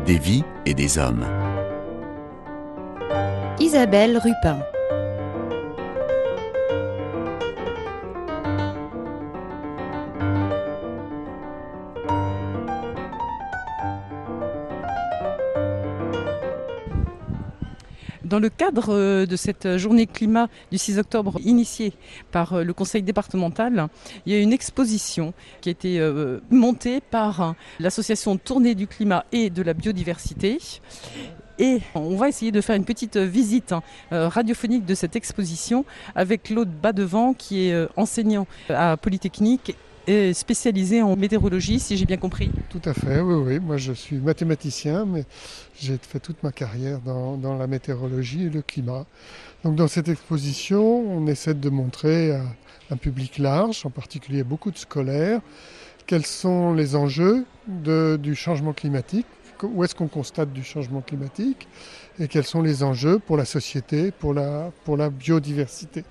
des vies et des hommes. Isabelle Rupin. Dans le cadre de cette journée climat du 6 octobre initiée par le conseil départemental, il y a une exposition qui a été montée par l'association Tournée du climat et de la biodiversité. Et on va essayer de faire une petite visite radiophonique de cette exposition avec Claude Badevant qui est enseignant à Polytechnique et spécialisé en météorologie, si j'ai bien compris. Tout à fait, oui. Moi, je suis mathématicien, mais j'ai fait toute ma carrière dans la météorologie et le climat. Donc, dans cette exposition, on essaie de montrer à un public large, en particulier beaucoup de scolaires, quels sont les enjeux du changement climatique, où est-ce qu'on constate du changement climatique, et quels sont les enjeux pour la société, pour la biodiversité.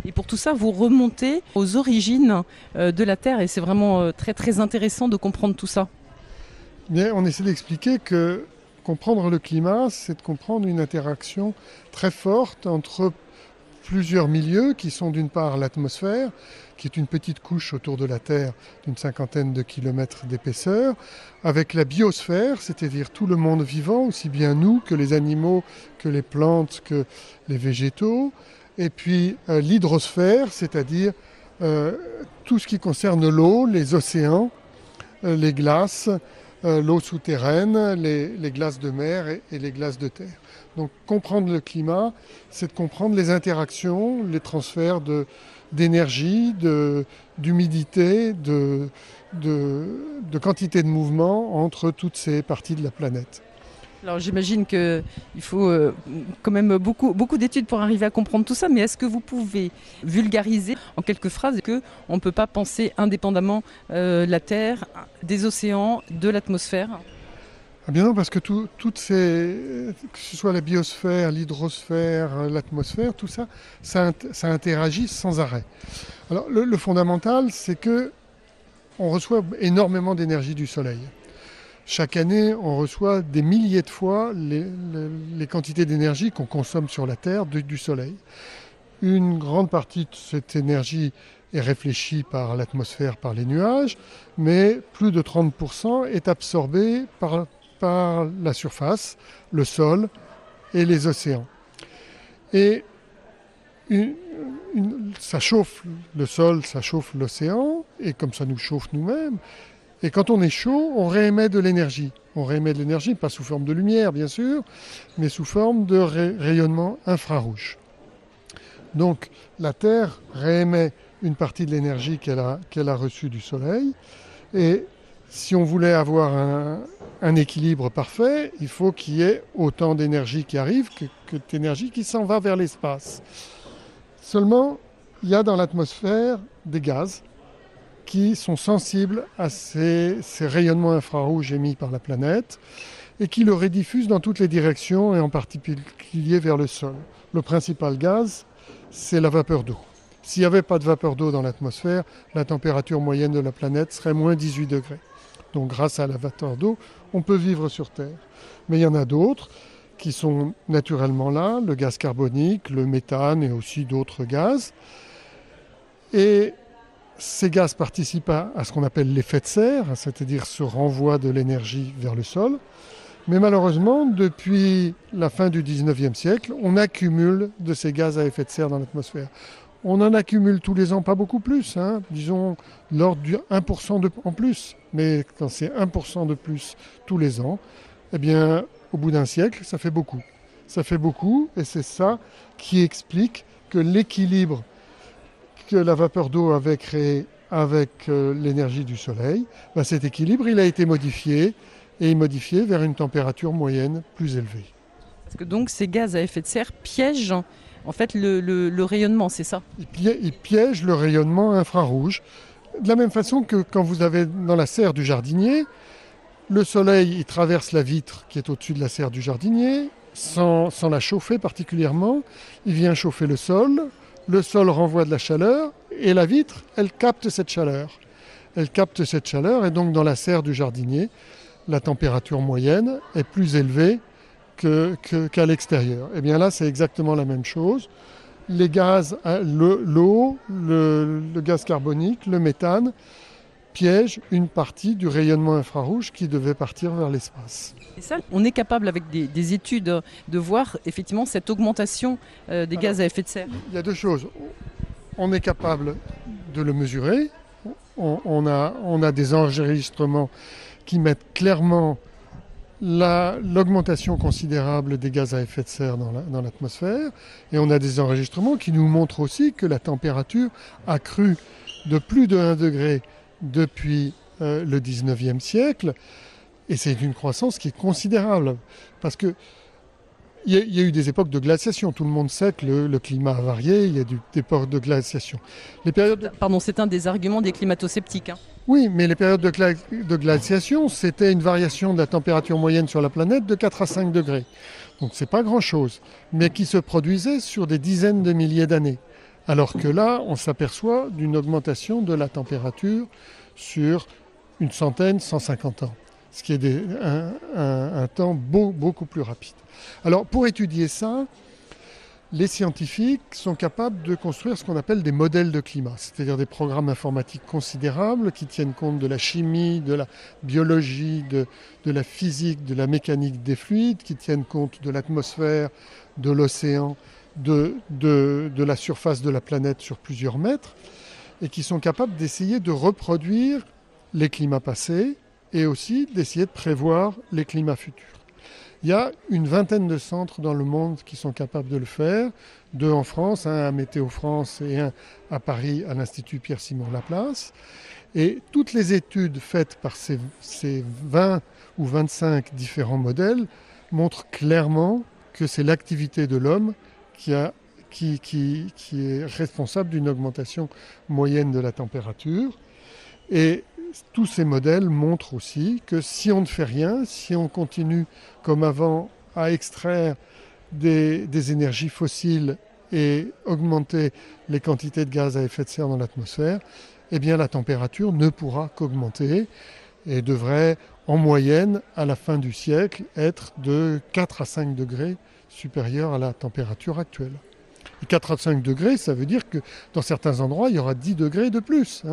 Et pour tout ça, vous remontez aux origines de la Terre et c'est vraiment très très intéressant de comprendre tout ça. Bien, on essaie d'expliquer que comprendre le climat, c'est de comprendre une interaction très forte entre plusieurs milieux qui sont d'une part l'atmosphère, qui est une petite couche autour de la Terre d'une 50aine de kilomètres d'épaisseur, avec la biosphère, c'est-à-dire tout le monde vivant, aussi bien nous que les animaux, que les plantes, que les végétaux, et puis l'hydrosphère, c'est-à-dire tout ce qui concerne l'eau, les océans, les glaces, l'eau souterraine, les glaces de mer et les glaces de terre. Donc comprendre le climat, c'est de comprendre les interactions, les transferts d'énergie, d'humidité, de quantité de mouvement entre toutes ces parties de la planète. Alors j'imagine qu'il faut quand même beaucoup d'études pour arriver à comprendre tout ça, mais est-ce que vous pouvez vulgariser en quelques phrases qu'on ne peut pas penser indépendamment la Terre, des océans, de l'atmosphère ? Ah bien non, parce que toutes ces, que ce soit la biosphère, l'hydrosphère, l'atmosphère, tout ça, ça interagit sans arrêt. Alors le fondamental, c'est que on reçoit énormément d'énergie du Soleil. Chaque année, on reçoit des milliers de fois les quantités d'énergie qu'on consomme sur la Terre du Soleil. Une grande partie de cette énergie est réfléchie par l'atmosphère, par les nuages, mais plus de 30% est absorbée par la surface, le sol et les océans. Et ça chauffe le sol, ça chauffe l'océan, et comme ça nous chauffe nous-mêmes. Et quand on est chaud, on réémet de l'énergie. On réémet de l'énergie, pas sous forme de lumière, bien sûr, mais sous forme de rayonnement infrarouge. Donc, la Terre réémet une partie de l'énergie qu'elle a reçue du Soleil. Et si on voulait avoir un équilibre parfait, il faut qu'il y ait autant d'énergie qui arrive que d'énergie qui s'en va vers l'espace. Seulement, il y a dans l'atmosphère des gaz qui sont sensibles à ces rayonnements infrarouges émis par la planète et qui le rediffusent dans toutes les directions et en particulier vers le sol. Le principal gaz, c'est la vapeur d'eau. S'il n'y avait pas de vapeur d'eau dans l'atmosphère, la température moyenne de la planète serait moins 18 degrés. Donc grâce à la vapeur d'eau, on peut vivre sur Terre. Mais il y en a d'autres qui sont naturellement là, le gaz carbonique, le méthane et aussi d'autres gaz. Et ces gaz participent à ce qu'on appelle l'effet de serre, c'est-à-dire ce renvoi de l'énergie vers le sol. Mais malheureusement, depuis la fin du 19e siècle, on accumule de ces gaz à effet de serre dans l'atmosphère. On en accumule tous les ans, pas beaucoup plus, disons l'ordre du 1% en plus. Mais quand c'est 1% de plus tous les ans, eh bien, au bout d'un siècle, ça fait beaucoup. Ça fait beaucoup et c'est ça qui explique que l'équilibre que la vapeur d'eau avait créé avec l'énergie du Soleil, cet équilibre il a été modifié vers une température moyenne plus élevée. Parce que donc ces gaz à effet de serre piègent en fait le rayonnement, c'est ça ? Ils piègent le rayonnement infrarouge. De la même façon que quand vous avez dans la serre du jardinier, le Soleil il traverse la vitre qui est au-dessus de la serre du jardinier, sans la chauffer particulièrement, il vient chauffer le sol renvoie de la chaleur et la vitre, elle capte cette chaleur. Et donc dans la serre du jardinier, la température moyenne est plus élevée qu'à l'extérieur. Et bien là, c'est exactement la même chose. Les gaz, l'eau, le gaz carbonique, le méthane, piègent une partie du rayonnement infrarouge qui devait partir vers l'espace. Et ça, on est capable avec des études de voir effectivement cette augmentation des gaz à effet de serre. Il y a deux choses. On est capable de le mesurer. On a des enregistrements qui mettent clairement l'augmentation considérable des gaz à effet de serre dans l'atmosphère. Et on a des enregistrements qui nous montrent aussi que la température a cru de plus de 1 degré depuis le 19e siècle. Et c'est une croissance qui est considérable. Parce que il y a eu des époques de glaciation. Tout le monde sait que le climat a varié, il y a des époques de glaciation. Pardon, c'est un des arguments des climato-sceptiques. Oui, mais les périodes de glaciation, c'était une variation de la température moyenne sur la planète de 4 à 5 degrés. Donc c'est pas grand-chose, mais qui se produisait sur des dizaines de milliers d'années. Alors que là, on s'aperçoit d'une augmentation de la température sur une centaine, 150 ans. Ce qui est un temps beaucoup plus rapide. Alors pour étudier ça, les scientifiques sont capables de construire ce qu'on appelle des modèles de climat, c'est-à-dire des programmes informatiques considérables qui tiennent compte de la chimie, de la biologie, de la physique, de la mécanique des fluides, qui tiennent compte de l'atmosphère, de l'océan, de la surface de la planète sur plusieurs mètres, et qui sont capables d'essayer de reproduire les climats passés et aussi d'essayer de prévoir les climats futurs. Il y a une vingtaine de centres dans le monde qui sont capables de le faire, 2 en France, un à Météo France et un à Paris à l'Institut Pierre-Simon Laplace. Et toutes les études faites par ces 20 ou 25 différents modèles montrent clairement que c'est l'activité de l'homme qui est responsable d'une augmentation moyenne de la température. Et tous ces modèles montrent aussi que si on ne fait rien, si on continue comme avant à extraire des énergies fossiles et augmenter les quantités de gaz à effet de serre dans l'atmosphère, eh bien la température ne pourra qu'augmenter et devrait en moyenne à la fin du siècle être de 4 à 5 degrés supérieure à la température actuelle. Et 4 à 5 degrés, ça veut dire que dans certains endroits, il y aura 10 degrés de plus.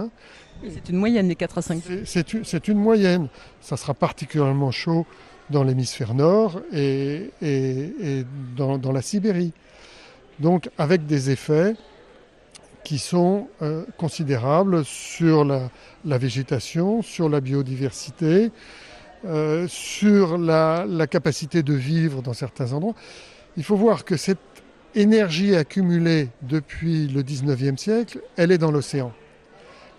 C'est une moyenne, les 4 à 5 degrés. C'est une moyenne. Ça sera particulièrement chaud dans l'hémisphère nord et dans la Sibérie. Donc avec des effets qui sont considérables sur la végétation, sur la biodiversité, sur la capacité de vivre dans certains endroits. Il faut voir que cette énergie accumulée depuis le 19e siècle, elle est dans l'océan.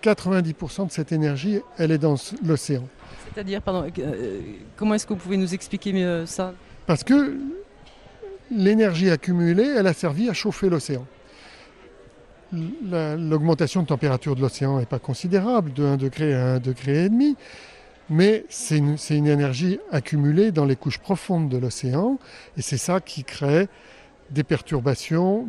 90% de cette énergie, elle est dans l'océan. C'est-à-dire, pardon, comment est-ce que vous pouvez nous expliquer mieux ça ? Parce que l'énergie accumulée, elle a servi à chauffer l'océan. L'augmentation de température de l'océan n'est pas considérable, de 1 degré à 1,5 degré, mais c'est une énergie accumulée dans les couches profondes de l'océan, et c'est ça qui crée des perturbations,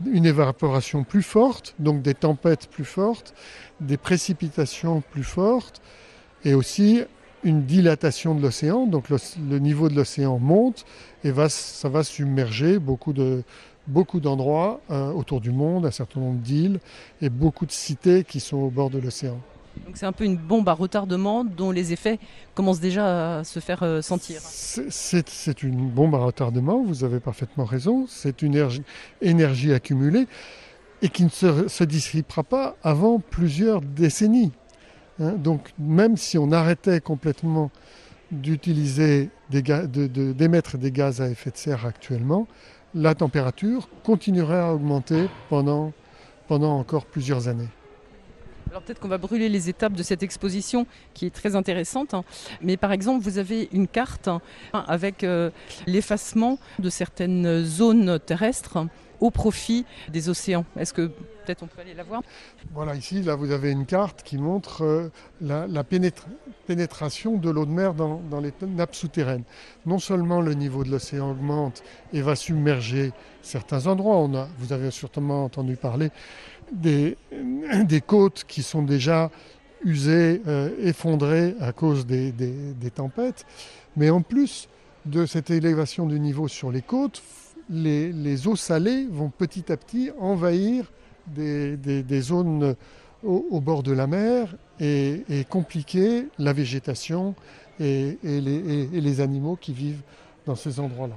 une évaporation plus forte, donc des tempêtes plus fortes, des précipitations plus fortes, et aussi une dilatation de l'océan. Donc le niveau de l'océan monte et ça va submerger beaucoup d'endroits autour du monde, un certain nombre d'îles et beaucoup de cités qui sont au bord de l'océan. Donc c'est un peu une bombe à retardement dont les effets commencent déjà à se faire sentir. C'est une bombe à retardement, vous avez parfaitement raison. C'est une énergie accumulée et qui ne se dissipera pas avant plusieurs décennies. Donc même si on arrêtait complètement d'utiliser d'émettre des gaz à effet de serre actuellement, la température continuerait à augmenter pendant encore plusieurs années. Alors peut-être qu'on va brûler les étapes de cette exposition qui est très intéressante. Mais par exemple, vous avez une carte avec l'effacement de certaines zones terrestres au profit des océans. Est-ce que peut-être on peut aller la voir ? Voilà, ici, là, vous avez une carte qui montre la pénétration de l'eau de mer dans les nappes souterraines. Non seulement le niveau de l'océan augmente et va submerger certains endroits, vous avez sûrement entendu parler des côtes qui sont déjà usés, effondrés à cause des tempêtes. Mais en plus de cette élévation du niveau sur les côtes, les eaux salées vont petit à petit envahir des zones au bord de la mer et compliquer la végétation et les animaux qui vivent dans ces endroits-là.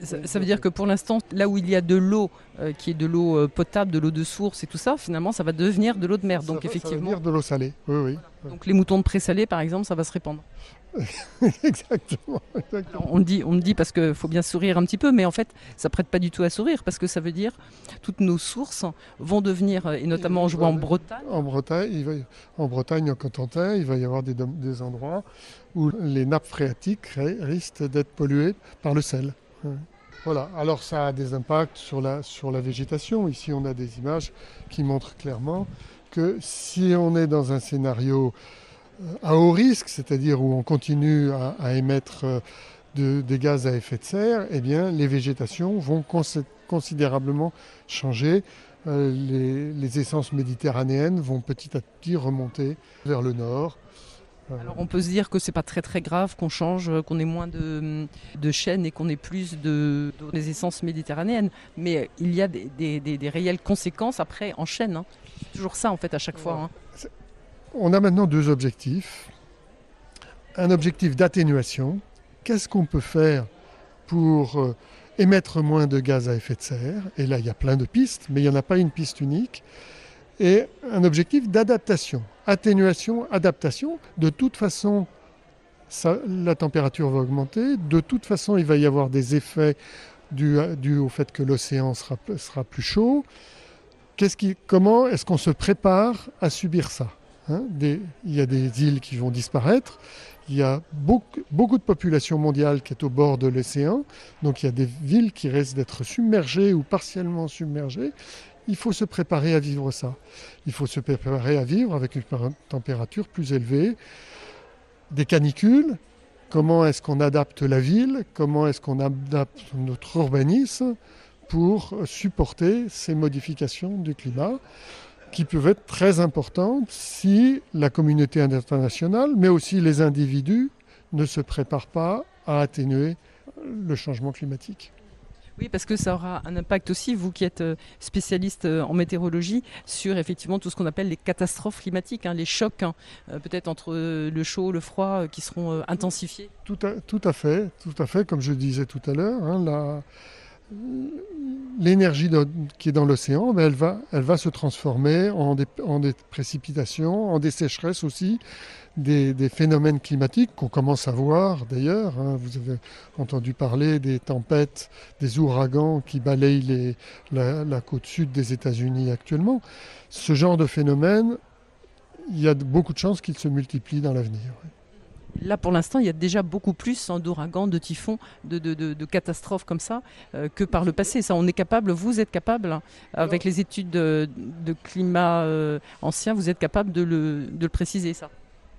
Ça veut dire que pour l'instant, là où il y a de l'eau, qui est de l'eau potable, de l'eau de source et tout ça, finalement, ça va devenir de l'eau de mer. Donc effectivement, ça va devenir de l'eau salée, oui. Donc les moutons de présalé, par exemple, ça va se répandre. Exactement. Alors, on me dit parce qu'il faut bien sourire un petit peu, mais en fait, ça prête pas du tout à sourire, parce que ça veut dire toutes nos sources vont devenir, et notamment je vois en Bretagne. En Bretagne, en Cotentin, il va y avoir des endroits où les nappes phréatiques risquent d'être polluées par le sel. Voilà, alors ça a des impacts sur la végétation. Ici, on a des images qui montrent clairement que si on est dans un scénario à haut risque, c'est-à-dire où on continue à émettre des gaz à effet de serre, eh bien, les végétations vont considérablement changer. Les essences méditerranéennes vont petit à petit remonter vers le nord. Alors on peut se dire que c'est pas très très grave qu'on change, qu'on ait moins de chênes et qu'on ait plus des essences méditerranéennes, mais il y a des réelles conséquences après en chêne. Hein. C'est toujours ça en fait à chaque fois. Hein. On a maintenant deux objectifs. Un objectif d'atténuation. Qu'est-ce qu'on peut faire pour émettre moins de gaz à effet de serre? Et là, il y a plein de pistes, mais il n'y en a pas une piste unique. Et un objectif d'adaptation. Atténuation, adaptation. De toute façon, la température va augmenter. De toute façon, il va y avoir des effets dus au fait que l'océan sera plus chaud. Comment est-ce qu'on se prépare à subir ça? Il y a des îles qui vont disparaître. Il y a beaucoup de population mondiale qui est au bord de l'océan. Donc il y a des villes qui risquent d'être submergées ou partiellement submergées. Il faut se préparer à vivre ça. Il faut se préparer à vivre avec une température plus élevée. Des canicules, comment est-ce qu'on adapte la ville, comment est-ce qu'on adapte notre urbanisme pour supporter ces modifications du climat qui peuvent être très importantes si la communauté internationale, mais aussi les individus, ne se préparent pas à atténuer le changement climatique. Oui, parce que ça aura un impact aussi, vous qui êtes spécialiste en météorologie, sur effectivement tout ce qu'on appelle les catastrophes climatiques, les chocs, peut-être entre le chaud, le froid, qui seront intensifiés. Tout à fait, comme je disais tout à l'heure, l'énergie qui est dans l'océan, elle va se transformer en des précipitations, en des sécheresses aussi, des phénomènes climatiques qu'on commence à voir d'ailleurs. Vous avez entendu parler des tempêtes, des ouragans qui balayent la côte sud des États-Unis actuellement. Ce genre de phénomène, il y a beaucoup de chances qu'il se multiplie dans l'avenir. Là, pour l'instant, il y a déjà beaucoup plus d'ouragans, de typhons, de catastrophes comme ça que par le passé. Ça, on est capable, vous êtes capable, avec les études de climat ancien, vous êtes capable de le préciser, ça.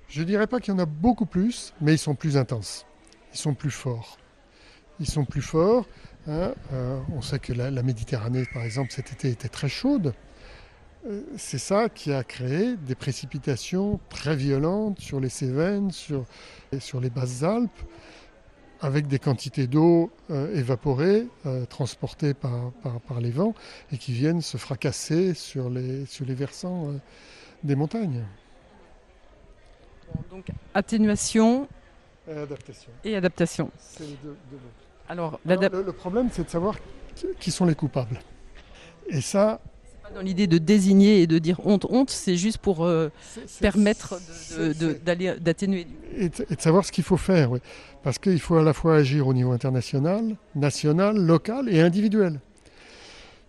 Je ne dirais pas qu'il y en a beaucoup plus, mais ils sont plus intenses. Ils sont plus forts. On sait que la Méditerranée, par exemple, cet été était très chaude. C'est ça qui a créé des précipitations très violentes sur les Cévennes, sur les basses Alpes, avec des quantités d'eau évaporée, transportées par les vents, et qui viennent se fracasser sur les versants des montagnes. Donc atténuation et adaptation. C'est les deux mots. Alors le problème, c'est de savoir qui sont les coupables. Et ça... Dans l'idée de désigner et de dire honte, c'est juste pour permettre d'atténuer. Et de savoir ce qu'il faut faire, oui. Parce qu'il faut à la fois agir au niveau international, national, local et individuel.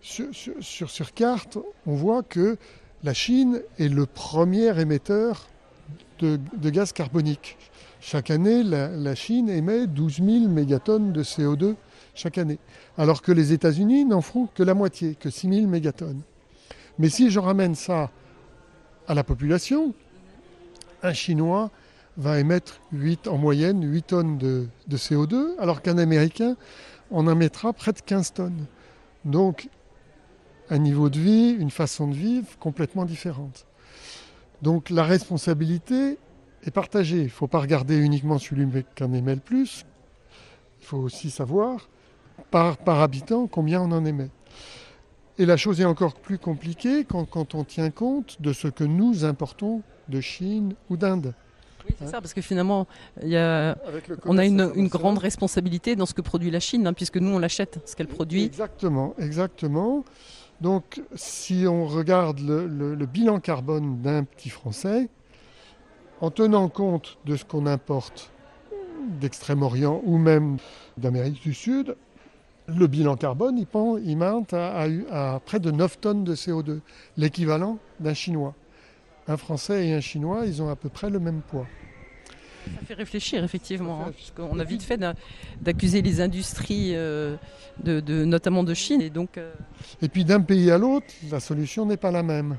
Sur carte, on voit que la Chine est le premier émetteur de gaz carbonique. Chaque année, la Chine émet 12 000 mégatonnes de CO2 chaque année. Alors que les États-Unis n'en font que la moitié, que 6 000 mégatonnes. Mais si je ramène ça à la population, un Chinois va émettre en moyenne 8 tonnes de CO2, alors qu'un Américain en émettra près de 15 tonnes. Donc, un niveau de vie, une façon de vivre complètement différente. Donc la responsabilité est partagée. Il ne faut pas regarder uniquement celui qui en émet le plus. Il faut aussi savoir par habitant combien on en émet. Et la chose est encore plus compliquée quand on tient compte de ce que nous importons de Chine ou d'Inde. Oui, c'est ça, parce que finalement, on a une grande responsabilité dans ce que produit la Chine, puisque nous, on l'achète, ce qu'elle produit. Exactement. Donc, si on regarde le bilan carbone d'un petit Français, en tenant compte de ce qu'on importe d'Extrême-Orient ou même d'Amérique du Sud, le bilan carbone, il monte à près de 9 tonnes de CO2, l'équivalent d'un Chinois. Un Français et un Chinois, ils ont à peu près le même poids. Ça fait réfléchir, effectivement, puisqu'on a vite fait d'accuser les industries, notamment de Chine. Et puis d'un pays à l'autre, la solution n'est pas la même.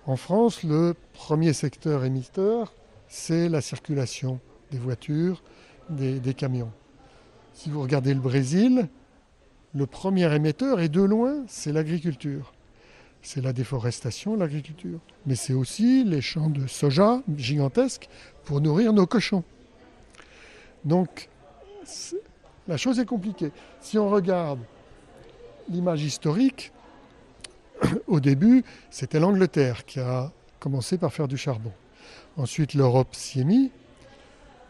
En France, le premier secteur émetteur, c'est la circulation des voitures, des camions. Si vous regardez le Brésil, le premier émetteur, et de loin, c'est l'agriculture. C'est la déforestation, l'agriculture. Mais c'est aussi les champs de soja gigantesques pour nourrir nos cochons. Donc, la chose est compliquée. Si on regarde l'image historique, au début, c'était l'Angleterre qui a commencé par faire du charbon. Ensuite, l'Europe s'y est mise.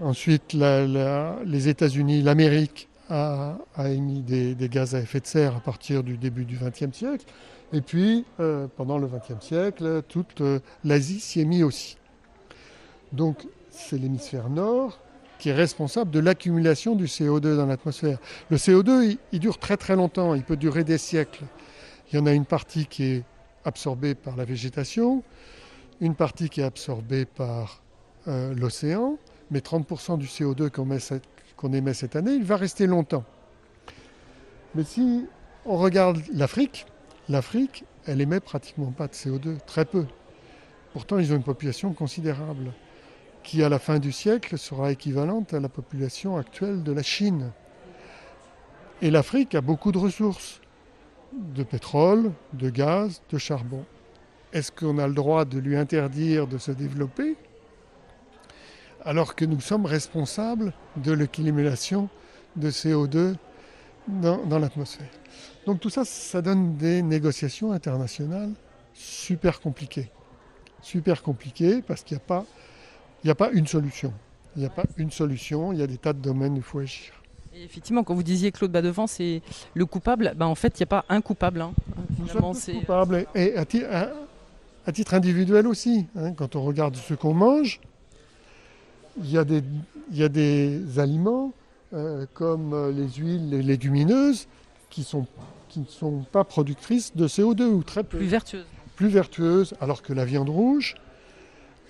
Ensuite, les États-Unis, l'Amérique a émis des gaz à effet de serre à partir du début du XXe siècle. Et puis, pendant le XXe siècle, toute l'Asie s'y est mise aussi. Donc, c'est l'hémisphère nord qui est responsable de l'accumulation du CO2 dans l'atmosphère. Le CO2, il dure très très longtemps, il peut durer des siècles. Il y en a une partie qui est absorbée par la végétation, une partie qui est absorbée par l'océan, mais 30% du CO2 qu'on émet cette année, il va rester longtemps. Mais si on regarde l'Afrique, elle émet pratiquement pas de CO2, très peu. Pourtant, ils ont une population considérable, qui à la fin du siècle sera équivalente à la population actuelle de la Chine. Et l'Afrique a beaucoup de ressources, de pétrole, de gaz, de charbon. Est-ce qu'on a le droit de lui interdire de se développer alors que nous sommes responsables de l'accumulation de CO2 dans l'atmosphère? Donc tout ça, ça donne des négociations internationales super compliquées. Super compliquées parce qu'il n'y a pas une solution. Il y a des tas de domaines où il faut agir. Et effectivement, quand vous disiez Claude Badevant, c'est le coupable, en fait, il n'y a pas un coupable. Nous sommes tous coupables, et à titre individuel aussi. Quand on regarde ce qu'on mange, il y a des aliments comme les huiles, les légumineuses, qui ne sont pas productrices de CO2 ou très peu. Plus vertueuses, alors que la viande rouge,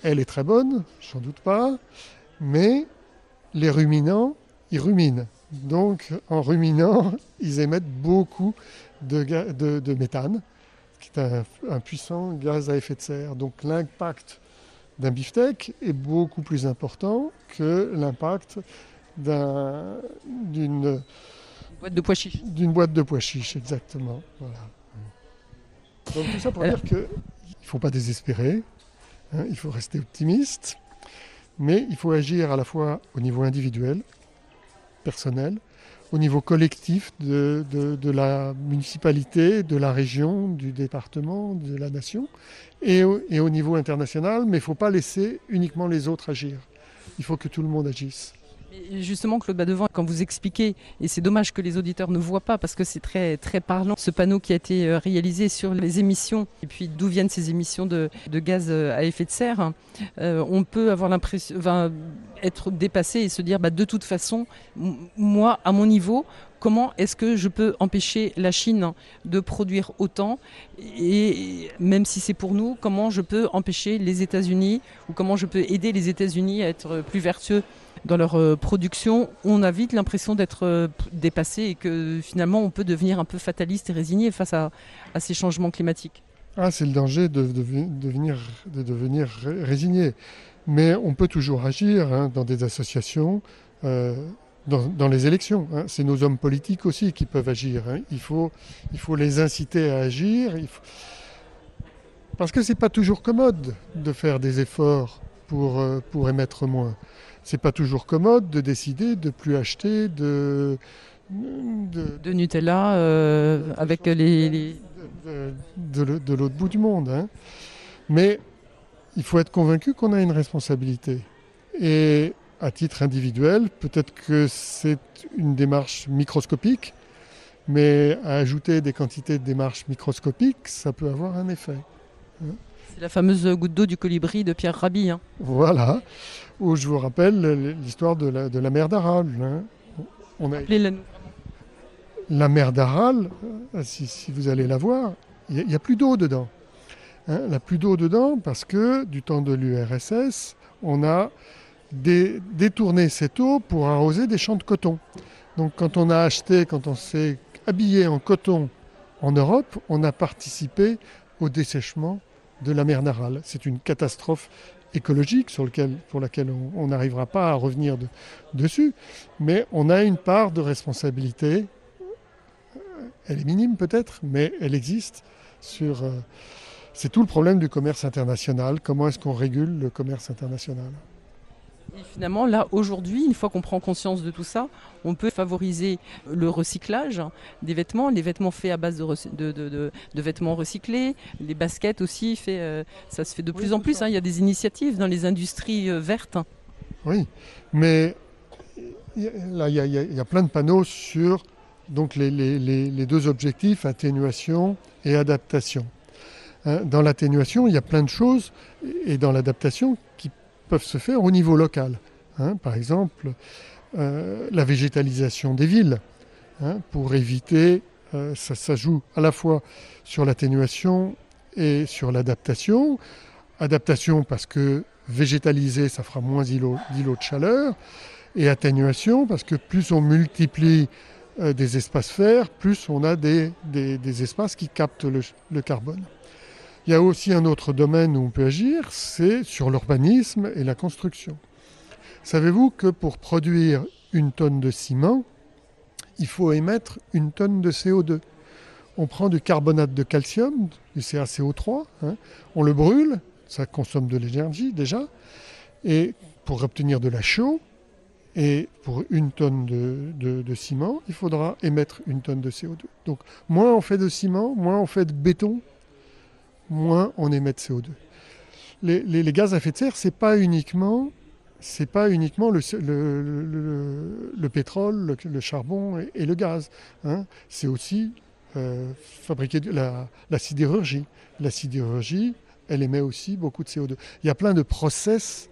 elle est très bonne, j'en doute pas, mais les ruminants, ils ruminent. Donc en ruminant, ils émettent beaucoup de méthane, qui est un puissant gaz à effet de serre. Donc l'impact d'un beefsteak est beaucoup plus important que l'impact d'une boîte de pois chiches. D'une boîte de pois chiches, exactement. Voilà. Donc tout ça pour dire qu'il ne faut pas désespérer, il faut rester optimiste, mais il faut agir à la fois au niveau individuel, personnel, au niveau collectif de la municipalité, de la région, du département, de la nation, et au niveau international, mais il ne faut pas laisser uniquement les autres agir. Il faut que tout le monde agisse. Et justement, Claude Badevant, quand vous expliquez, et c'est dommage que les auditeurs ne voient pas parce que c'est très, très parlant, ce panneau qui a été réalisé sur les émissions et puis d'où viennent ces émissions de gaz à effet de serre, on peut avoir l'impression, être dépassé et se dire de toute façon, moi, à mon niveau, comment est-ce que je peux empêcher la Chine de produire autant, et même si c'est pour nous, comment je peux empêcher les États-Unis ou comment je peux aider les États-Unis à être plus vertueux dans leur production? On a vite l'impression d'être dépassé et que finalement on peut devenir un peu fataliste et résigné face à ces changements climatiques. C'est le danger de devenir résigné. Mais on peut toujours agir dans des associations, dans les élections. C'est nos hommes politiques aussi qui peuvent agir. Il faut les inciter à agir. Parce que c'est pas toujours commode de faire des efforts pour émettre moins. C'est pas toujours commode de décider de plus acheter De Nutella avec de l'autre bout du monde, hein. Mais il faut être convaincu qu'on a une responsabilité. Et à titre individuel, peut-être que c'est une démarche microscopique, mais à ajouter des quantités de démarches microscopiques, ça peut avoir un effet. C'est la fameuse goutte d'eau du colibri de Pierre Rabhi. Hein. Voilà, où je vous rappelle l'histoire de la mer d'Aral. Hein. On a... La mer d'Aral, si vous allez la voir, il n'y a plus d'eau dedans. Hein. Il n'y a plus d'eau dedans parce que du temps de l'URSS, on a détourné cette eau pour arroser des champs de coton. Donc quand on s'est habillé en coton en Europe, on a participé au dessèchement de la mer d'Aral. C'est une catastrophe écologique pour laquelle on n'arrivera pas à revenir dessus, mais on a une part de responsabilité. Elle est minime peut-être, mais elle existe. C'est tout le problème du commerce international. Comment est-ce qu'on régule le commerce international ? Et finalement, là, aujourd'hui, une fois qu'on prend conscience de tout ça, on peut favoriser le recyclage des vêtements, les vêtements faits à base de vêtements recyclés, les baskets aussi, ça se fait de plus en plus. Hein. Il y a des initiatives dans les industries vertes. Oui, mais là, il y a plein de panneaux sur donc, les deux objectifs, atténuation et adaptation. Dans l'atténuation, il y a plein de choses, et dans l'adaptation, qui peuvent se faire au niveau local. Par exemple, la végétalisation des villes, pour éviter, ça joue à la fois sur l'atténuation et sur l'adaptation. Adaptation parce que végétaliser, ça fera moins d'îlots de chaleur, et atténuation parce que plus on multiplie des espaces verts, plus on a des espaces qui captent le carbone. Il y a aussi un autre domaine où on peut agir, c'est sur l'urbanisme et la construction. Savez-vous que pour produire 1 tonne de ciment, il faut émettre 1 tonne de CO2 ? On prend du carbonate de calcium, du CaCO3, on le brûle, ça consomme de l'énergie déjà, et pour obtenir de la chaux, et pour 1 tonne de ciment, il faudra émettre 1 tonne de CO2. Donc moins on fait de ciment, moins on fait de béton, moins on émet de CO2. Les gaz à effet de serre, c'est pas uniquement le pétrole, le charbon et le gaz. C'est aussi fabriquer la sidérurgie. La sidérurgie, elle émet aussi beaucoup de CO2. Il y a plein de process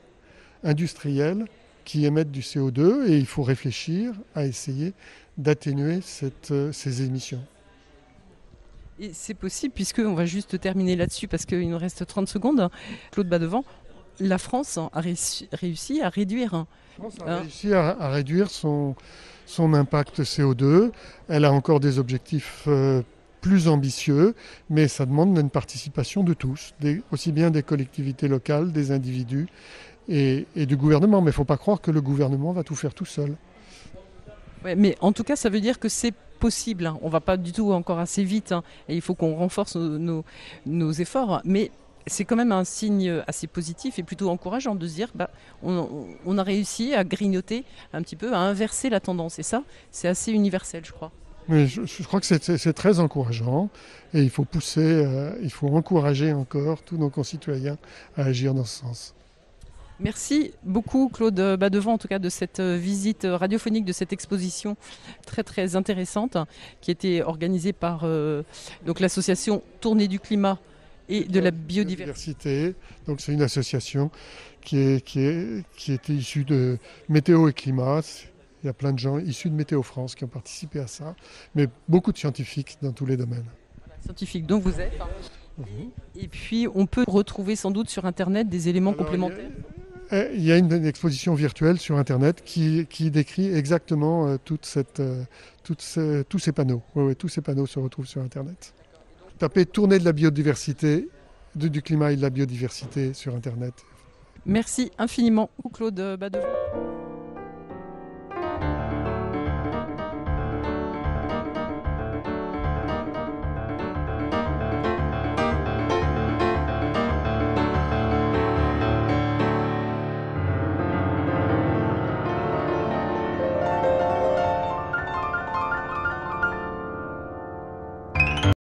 industriels qui émettent du CO2 et il faut réfléchir à essayer d'atténuer ces émissions. Et c'est possible, puisqu'on va juste terminer là-dessus parce qu'il nous reste 30 secondes. Claude Badevant, la France a réussi à réduire. La France a réussi à réduire son impact CO2. Elle a encore des objectifs plus ambitieux, mais ça demande une participation de tous, aussi bien des collectivités locales, des individus et du gouvernement. Mais il ne faut pas croire que le gouvernement va tout faire tout seul. Ouais, mais en tout cas, ça veut dire que c'est possible. On ne va pas du tout encore assez vite et il faut qu'on renforce nos efforts. Mais c'est quand même un signe assez positif et plutôt encourageant de se dire on a réussi à grignoter un petit peu, à inverser la tendance. Et ça, c'est assez universel, je crois. Mais je crois que c'est très encourageant et il faut pousser, il faut encourager encore tous nos concitoyens à agir dans ce sens. Merci beaucoup Claude Badevant en tout cas de cette visite radiophonique, de cette exposition très très intéressante qui a été organisée par donc l'association Tournée du climat et de la biodiversité. Donc c'est une association qui était issue de Météo et Climat. Il y a plein de gens issus de Météo France qui ont participé à ça, mais beaucoup de scientifiques dans tous les domaines. Scientifiques dont vous êtes. Et puis on peut retrouver sans doute sur Internet des éléments complémentaires. Il y a une exposition virtuelle sur Internet qui décrit exactement tous ces panneaux. Oui, tous ces panneaux se retrouvent sur Internet. Tapez Tournée de la biodiversité, du climat et de la biodiversité sur Internet. Merci infiniment, Claude Badevant.